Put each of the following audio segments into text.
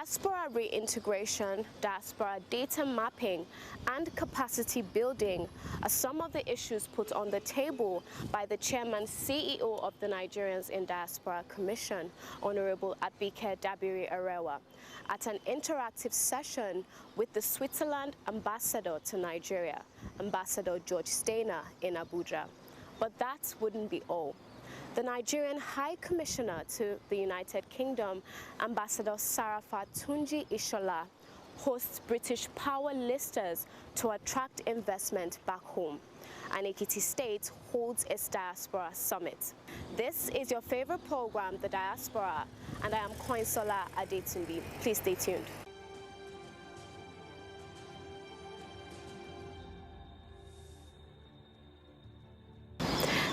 Diaspora reintegration, diaspora data mapping, and capacity building are some of the issues put on the table by the Chairman CEO of the Nigerians in Diaspora Commission, Honorable Abike Dabiri Arewa, at an interactive session with the Switzerland Ambassador to Nigeria, Ambassador George Steiner, in Abuja. But that wouldn't be all. The Nigerian High Commissioner to the United Kingdom, Ambassador Sarafat Tunji Ishola, hosts British power listers to attract investment back home. And Ekiti State holds its Diaspora Summit. This is your favorite program, The Diaspora, and I am Koinsola Adetunbi. Please stay tuned.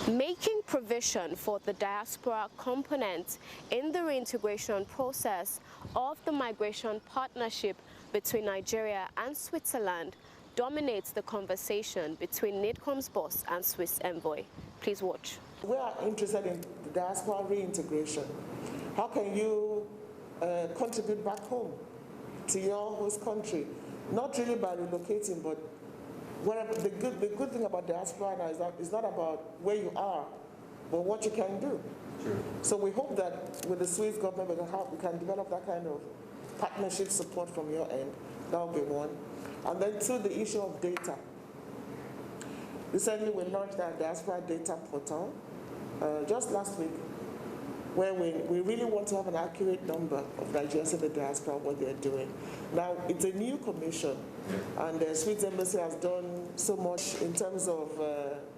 Making provision for the diaspora component in the reintegration process of the migration partnership between Nigeria and Switzerland dominates the conversation between NIDCOM's boss and Swiss envoy. Please watch. We are interested in the diaspora reintegration. How can you contribute back home to your host country? Not really by relocating, but the good thing about diaspora now is that it's not about where you are, but what you can do. Sure. So we hope that with the Swiss government we can develop that kind of partnership support from your end. That will be one. And then two, the issue of data. Recently we launched our diaspora data portal just last week, where we really want to have an accurate number of Nigerians in the diaspora, what they're doing. Now, it's a new commission, and the Swiss Embassy has done so much in terms of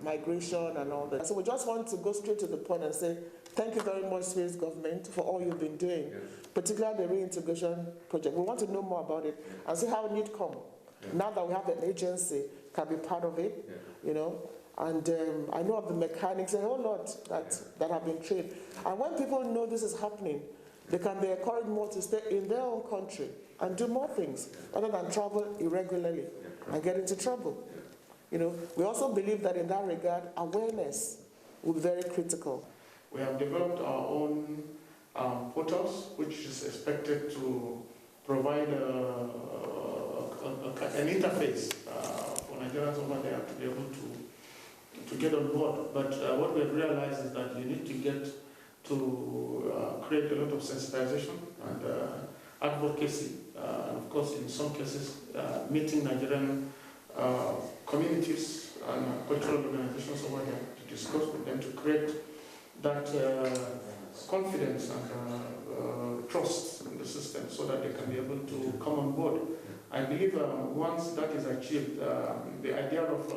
migration and all that. So we just want to go straight to the point and say, thank you very much, Swiss government, for all you've been doing, particularly the reintegration project. We want to know more about it and see how NIDCOM, now that we have an agency, can be part of it, you know. And I know of the mechanics, a whole lot that have been trained. And when people know this is happening, they can be encouraged more to stay in their own country and do more things other than travel irregularly and get into trouble. You know, we also believe that in that regard, awareness will be very critical. We have developed our own portals, which is expected to provide an interface for Nigerians over there to be able to get on board. But what we've realized is that you need to get to create a lot of sensitization and advocacy. And of course, in some cases, meeting Nigerian communities and cultural organizations over there to discuss with them to create that confidence and trust in the system so that they can be able to come on board. I believe once that is achieved, the idea of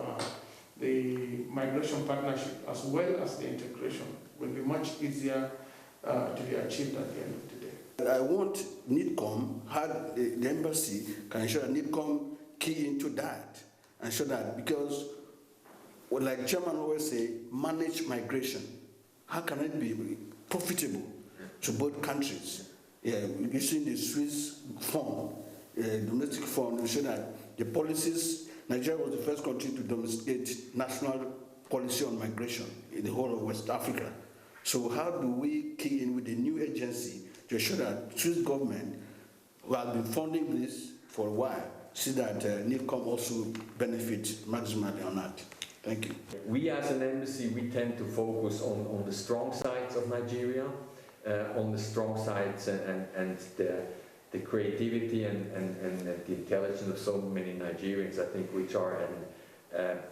the migration partnership as well as the integration will be much easier to be achieved at the end of the day. I want NIDCOM, the embassy can ensure that NIDCOM key into that, and show that, because well, like Chairman always say, manage migration. How can it be profitable to both countries? Using the Swiss fund, domestic fund, ensure that the policies. Nigeria was the first country to domesticate national policy on migration in the whole of West Africa. So how do we key in with the new agency to ensure that Swiss government, who has been funding this for a while, see that NIDCOM also benefits maximally on that? Thank you. We as an embassy, we tend to focus on the strong sides of Nigeria, on the strong sides and the creativity and the intelligence of so many Nigerians, I think, which are an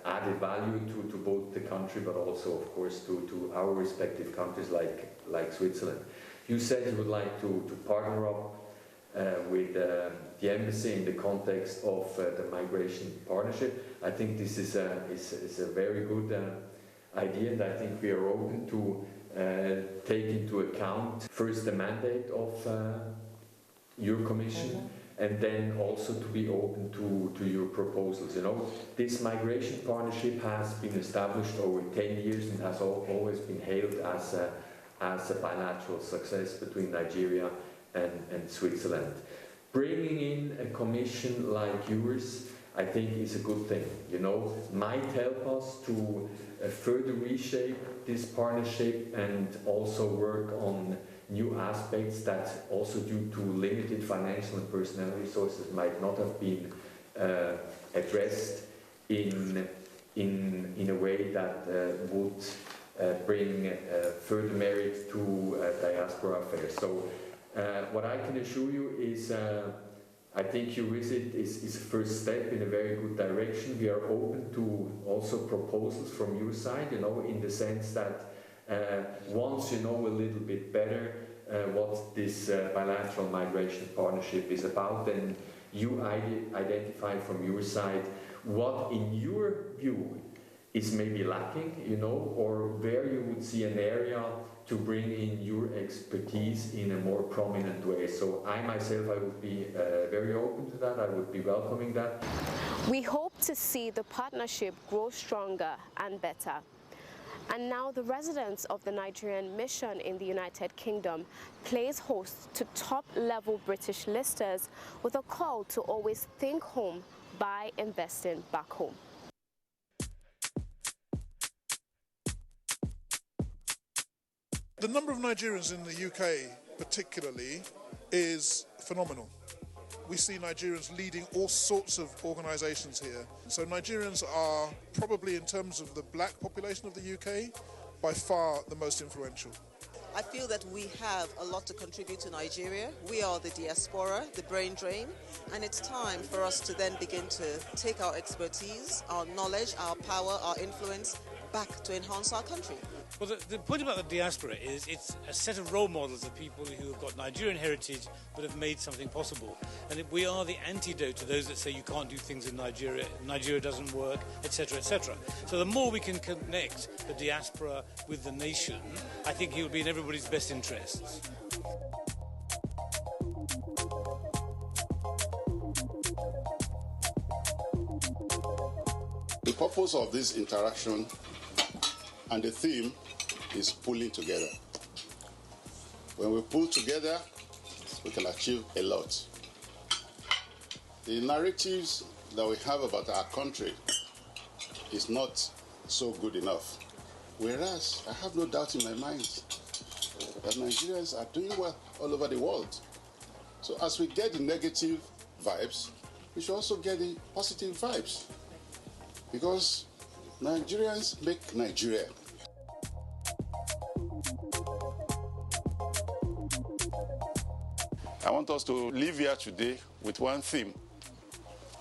added value to both the country, but also, of course, to our respective countries like Switzerland. You said you would like to partner up with the embassy in the context of the migration partnership. I think this is a very good idea, and I think we are open to take into account first the mandate of your commission, and then also to be open to your proposals. You know, this migration partnership has been established over 10 years and has always been hailed as a bilateral success between Nigeria and Switzerland. Bringing in a commission like yours, I think, is a good thing. You know, might help us to further reshape this partnership and also work on new aspects that also due to limited financial and personnel resources might not have been addressed in a way that would bring further merit to diaspora affairs. So what I can assure you is I think your visit is a first step in a very good direction. We are open to also proposals from your side, in the sense that once you know a little bit better what this bilateral migration partnership is about, then you identify from your side what in your view is maybe lacking, or where you would see an area to bring in your expertise in a more prominent way. So I myself, I would be very open to that. I would be welcoming that. We hope to see the partnership grow stronger and better. And now the residents of the Nigerian mission in the United Kingdom plays host to top-level British listers with a call to always think home by investing back home. The number of Nigerians in the UK particularly is phenomenal. We see Nigerians leading all sorts of organisations here. So Nigerians are probably, in terms of the black population of the UK, by far the most influential. I feel that we have a lot to contribute to Nigeria. We are the diaspora, the brain drain, and it's time for us to then begin to take our expertise, our knowledge, our power, our influence back to enhance our country. Well, the point about the diaspora is it's a set of role models of people who have got Nigerian heritage but have made something possible. And we are the antidote to those that say you can't do things in Nigeria, Nigeria doesn't work, etc., etc. So the more we can connect the diaspora with the nation, I think it will be in everybody's best interests. The purpose of this interaction and the theme is pulling together. When we pull together, we can achieve a lot. The narratives that we have about our country is not so good enough. Whereas I have no doubt in my mind that Nigerians are doing well all over the world. So as we get the negative vibes, we should also get the positive vibes. Because Nigerians make Nigeria. I want us to live here today with one theme,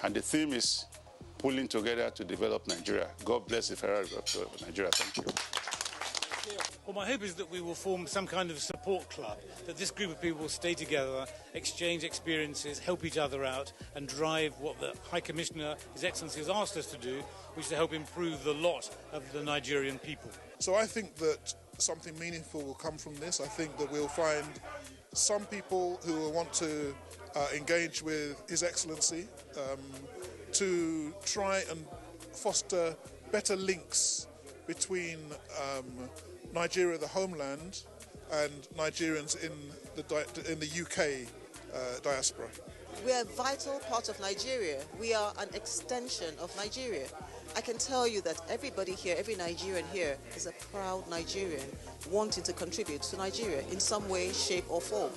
and the theme is pulling together to develop Nigeria. God bless the Federal Republic of Nigeria. Thank you. Well, my hope is that we will form some kind of support club, that this group of people will stay together, exchange experiences, help each other out, and drive what the High Commissioner, His Excellency, has asked us to do, which is to help improve the lot of the Nigerian people. So I think that something meaningful will come from this. I think that we'll find some people who will want to engage with His Excellency to try and foster better links between Nigeria, the homeland, and Nigerians in the UK diaspora. We are a vital part of Nigeria. We are an extension of Nigeria. I can tell you that everybody here, every Nigerian here, is a proud Nigerian wanting to contribute to Nigeria in some way, shape or form.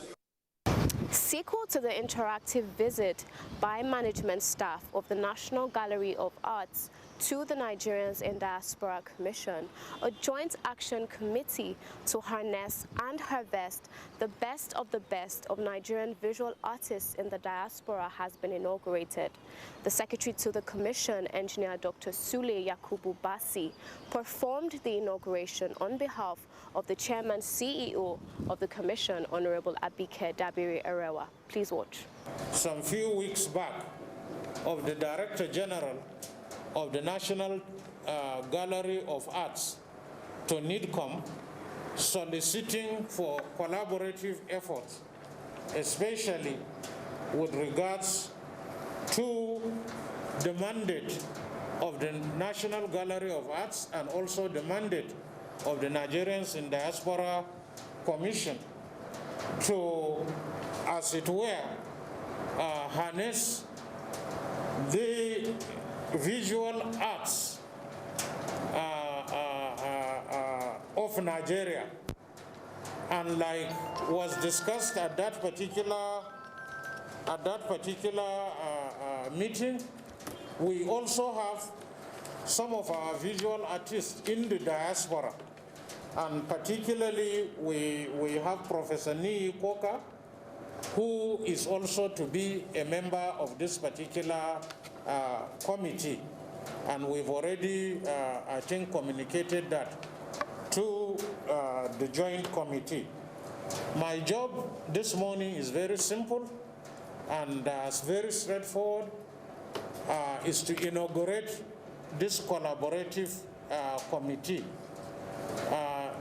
Sequel to the interactive visit by management staff of the National Gallery of Arts to the Nigerians in Diaspora Commission, a joint action committee to harness and harvest the best of Nigerian visual artists in the diaspora has been inaugurated. The secretary to the commission, engineer Dr. Sule Yakubu Basi, performed the inauguration on behalf of the chairman CEO of the commission, Honorable Abike Dabiri Erewa. Please watch. Some few weeks back, of the Director General of the National Gallery of Arts to NIDCOM, soliciting for collaborative efforts, especially with regards to the mandate of the National Gallery of Arts and also the mandate of the Nigerians in Diaspora Commission to, as it were, harness the visual arts of Nigeria And like was discussed at that particular meeting, we also have some of our visual artists in the diaspora. And particularly, we have Professor Nii Koka, who is also to be a member of this particular committee. And we've already, I think, communicated that to the joint committee. My job this morning is very simple and very straightforward, is to inaugurate this collaborative committee.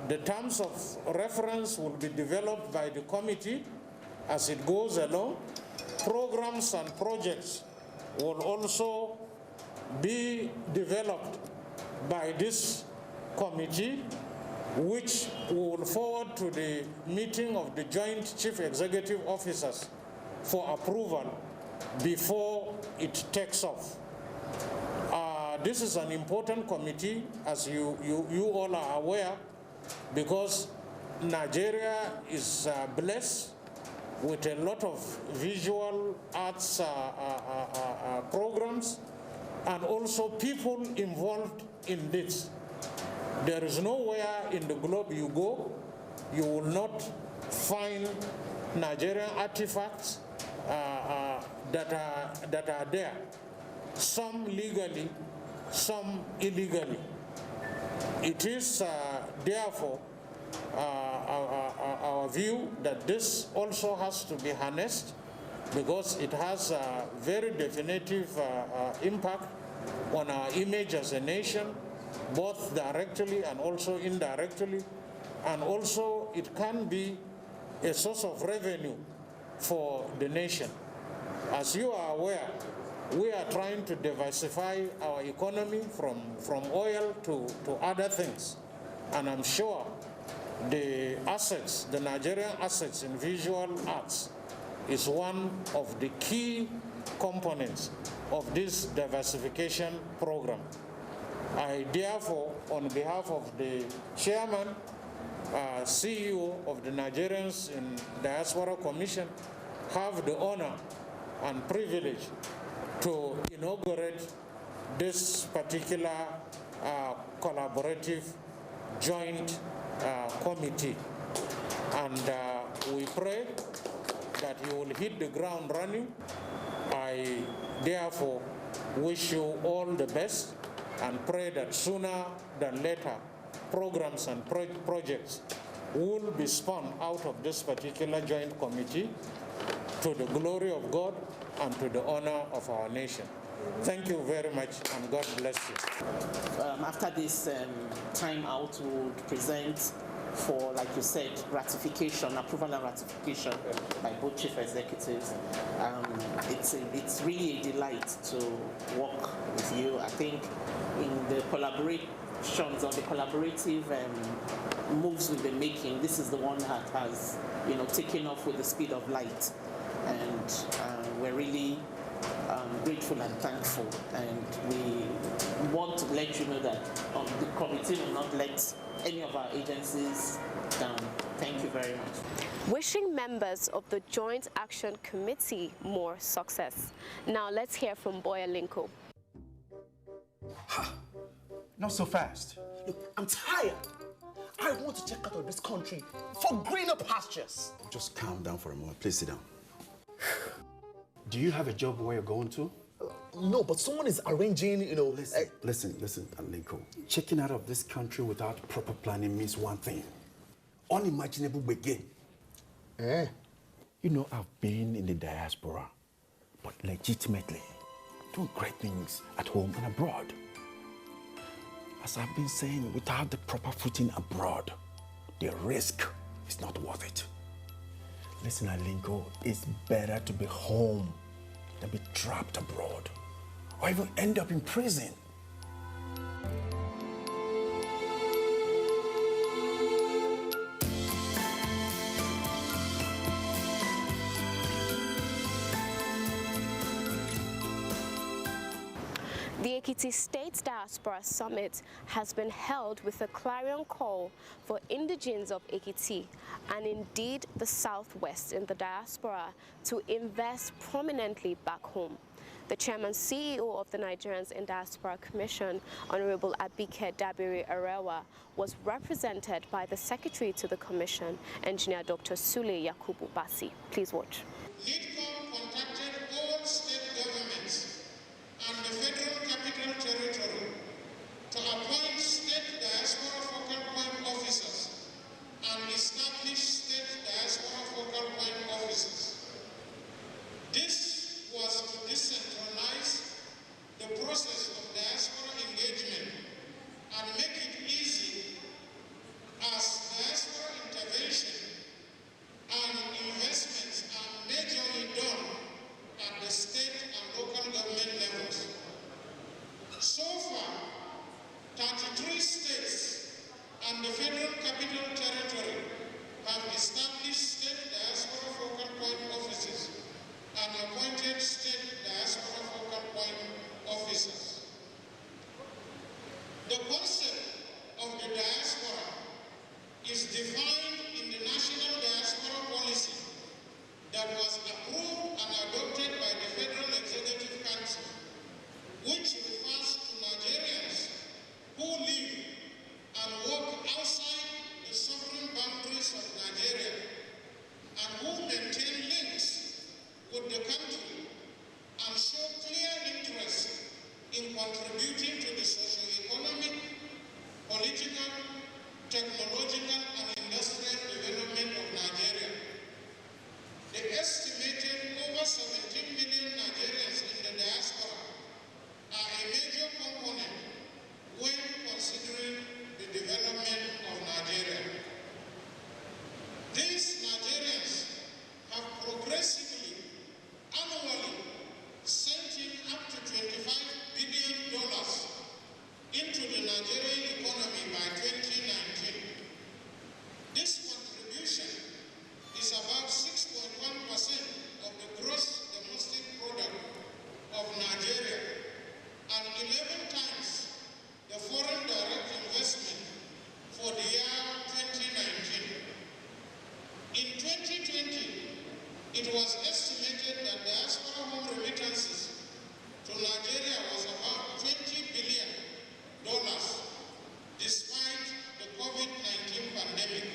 The terms of reference will be developed by the committee as it goes along. Programs and projects will also be developed by this committee, which we will forward to the meeting of the Joint Chief Executive Officers for approval before it takes off. This is an important committee, as you all are aware, because Nigeria is blessed with a lot of visual arts programs and also people involved in this. There is nowhere in the globe you go, you will not find Nigerian artifacts that are there, some legally, some illegally. It is therefore our view that this also has to be harnessed, because it has a very definitive impact on our image as a nation, both directly and also indirectly, and also it can be a source of revenue for the nation. As you are aware, we are trying to diversify our economy from oil to other things. And I'm sure the assets, the Nigerian assets in visual arts, is one of the key components of this diversification program. I therefore, on behalf of the chairman, CEO of the Nigerians in Diaspora Commission, have the honor and privilege to inaugurate this particular collaborative joint committee. And we pray that you will hit the ground running. I therefore wish you all the best and pray that sooner than later programs and projects will be spun out of this particular joint committee to the glory of God and to the honor of our nation. Thank you very much, and God bless you. After this time out, we would present for, like you said, ratification, approval and ratification by both chief executives. It's really a delight to work with you. I think in the collaborations or the collaborative moves we've been making, this is the one that has, taken off with the speed of light. And we're really grateful and thankful. And we want to let you know that the committee will not let any of our agencies down. Thank you very much. Wishing members of the Joint Action Committee more success. Now let's hear from Boya Linko. Not so fast. Look, I'm tired. I want to check out of this country for greener pastures. Just calm down for a moment. Please sit down. Do you have a job where you're going to? No, but someone is arranging, Listen, Linko. Checking out of this country without proper planning means one thing. Unimaginable begin. I've been in the diaspora, but legitimately doing great things at home and abroad. As I've been saying, without the proper footing abroad, the risk is not worth it. Listen, Alinko, it's better to be home than be trapped abroad, or even end up in prison. The Ekiti State Diaspora Summit has been held with a clarion call for indigenes of Ekiti and indeed the Southwest in the diaspora to invest prominently back home. The Chairman CEO of the Nigerians in Diaspora Commission, Honorable Abike Dabiri Arewa, was represented by the Secretary to the Commission, Engineer Dr. Sule Yakubu Basi. Please watch. NIDCOM contacted all state governments and the Federal Capital Territory to appoint state diaspora focal point officers and establish state diaspora focal point officers. This was to decentralize the process of diaspora engagement and make it easy as diaspora intervention and investments are majorly done at the state and local government levels. So far, 33 states and the Federal Capital Territory have established state diaspora focal point offices and appointed state diaspora focal point officers. The concept of the diaspora is defined in the National Diaspora Policy that was approved and adopted by the Federal Executive Council, which refers to Nigerians who live and work outside the sovereign boundaries of Nigeria and who maintain links with the country and show clear interest in contributing to the socio-economic, political, technological, and industrial development of Nigeria. The estimated over 17 million Nigerians in the diaspora are a major component when considering the development of Nigeria. These Nigerians have progressively annually sent in up to $25 billion into the Nigerian economy by 2019. This contribution is about 6.1% of the gross domestic product of Nigeria and 11 times the foreign direct investment for the year 2019. In 2020, it was estimated that diaspora home remittances to Nigeria was about $20 billion, despite the COVID-19 pandemic.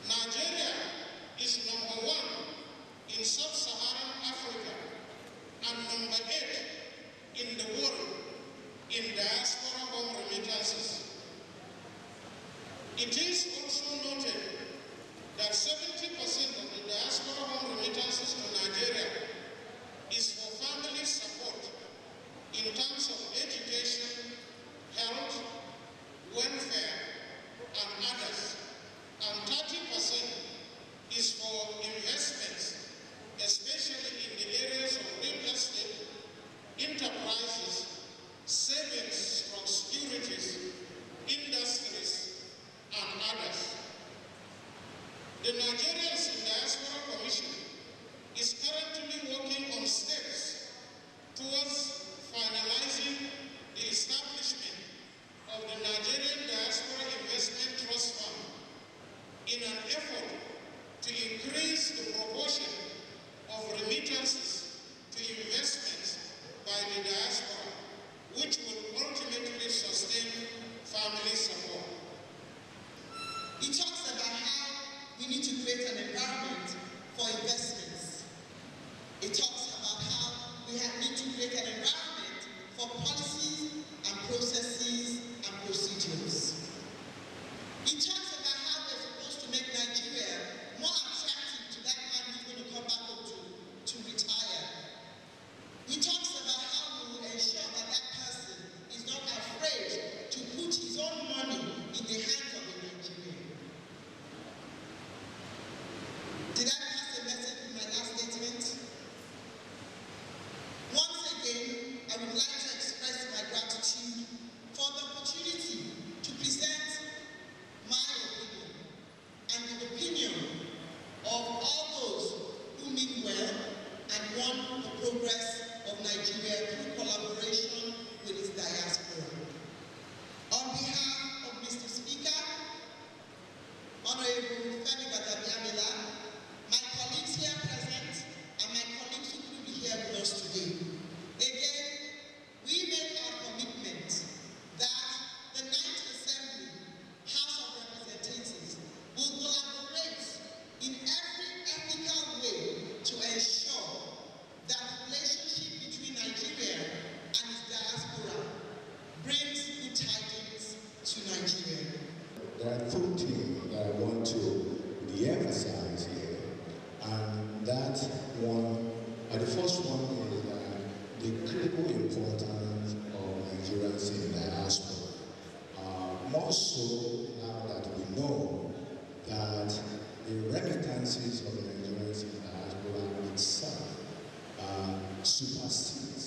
Nigeria is number 1 in sub-Saharan Africa and number 8 in the world in diaspora home remittances. It is also noted that 70% of the diaspora home remittances to Nigeria is for family support in terms of education, health, welfare, and others, and 30% is for investments, especially in the areas of real estate, enterprises, savings from securities, industries, and others. The Nigerians in Diaspora Commission is currently working on steps towards finalizing the establishment of the Nigerian Diaspora Investment Trust Fund in an effort to increase the proportion of remittances to investments by the diaspora, which will ultimately sustain family support. It talks about how we need to create an environment for investments. It talks about how we need to create an environment for policies and processes and procedures. It talks about how we're supposed to make Nigeria more attractive to that man who's going to come back home to retire. It talks about how we will ensure Honorable Femi Badamiamila, my colleagues here present, and my colleagues who could be here with us today. Again, we make our commitment that the Ninth Assembly, House of Representatives, will collaborate in every ethical way to ensure that the relationship between Nigeria and its diaspora brings good tidings to Nigeria. There are two things that I want to re-emphasize here, and that one, the first one is the critical importance of Nigerians in diaspora. More so now that we know that the remittances of Nigerians in diaspora itself supersedes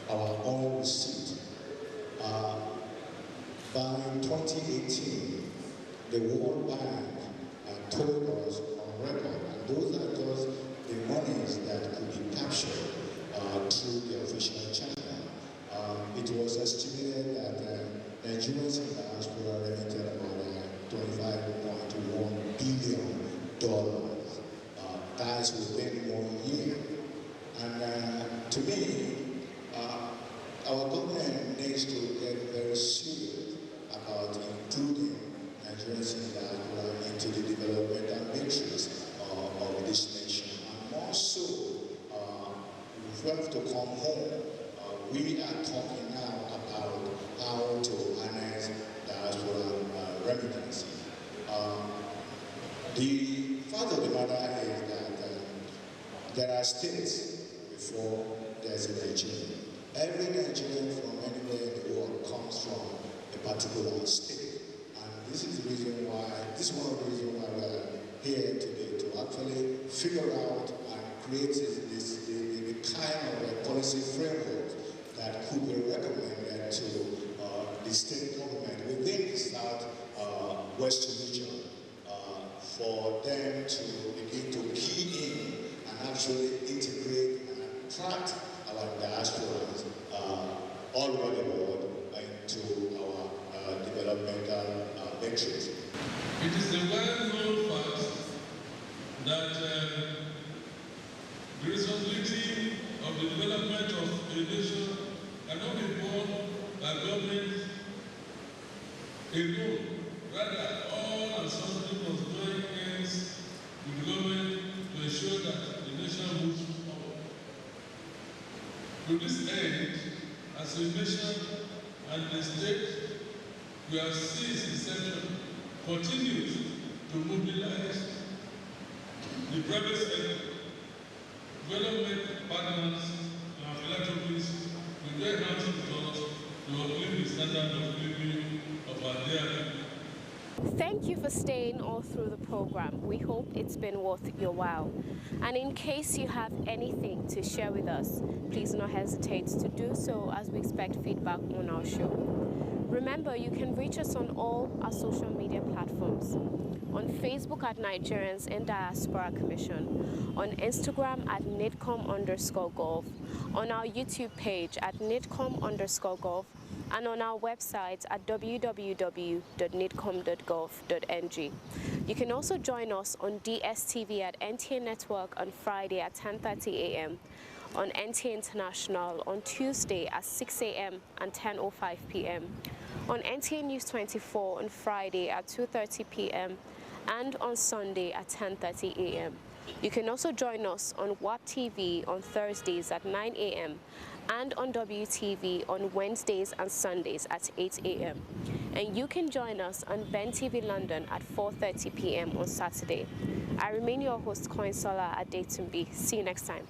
our own receipt. By 2018, the World Bank told us on record, and those are just the monies that could be captured through the official channel. It was estimated that Nigerians in diaspora remitted about $25.1 billion. That's within 1 year. And to me, our government needs to get very serious about including Nigerians in diaspora into the developmental matrix of this nation. And more so, we have to come home. We are talking now about how to harness diaspora remittances. The fact of the matter is that there are states before there's a Nigerian. Every Nigerian from anywhere in the world comes from a particular state. And this is the reason why, this is one of the reasons why we're here today, to actually figure out and create the kind of a policy framework that could be recommended to the state government within the South-West region for them to begin to key in and actually integrate and attract our diasporas all over the world into our developmental matrix. It is a well-known fact that the responsibility of the development of a nation cannot be borne by government alone. Rather, all and sundry must join hands with the government to ensure that the nation moves forward. To this end, as a nation and the state, we have since inception continued to mobilize the private sector, development partners, and philanthropists to join hands with us to uplift the standard of living of our dear people. Thank you for staying all through the program. We hope it's been worth your while. And in case you have anything to share with us, please do not hesitate to do so, as we expect feedback on our show. Remember, you can reach us on all our social media platforms. On Facebook at Nigerians in Diaspora Commission, on Instagram at NIDCOM_Gov, on our YouTube page at NIDCOM_Gov, and on our website at www.nidcom.gov.ng. You can also join us on DSTV at NTA Network on Friday at 10:30 a.m., on NTA International on Tuesday at 6 a.m. and 10:05 p.m., on NTA News 24 on Friday at 2:30 p.m., and on Sunday at 10:30 a.m. You can also join us on WAP TV on Thursdays at 9 a.m. and on WTV on Wednesdays and Sundays at 8 a.m. And you can join us on Ben TV London at 4:30 p.m. on Saturday. I remain your host, Koinsola Adetumbi. See you next time.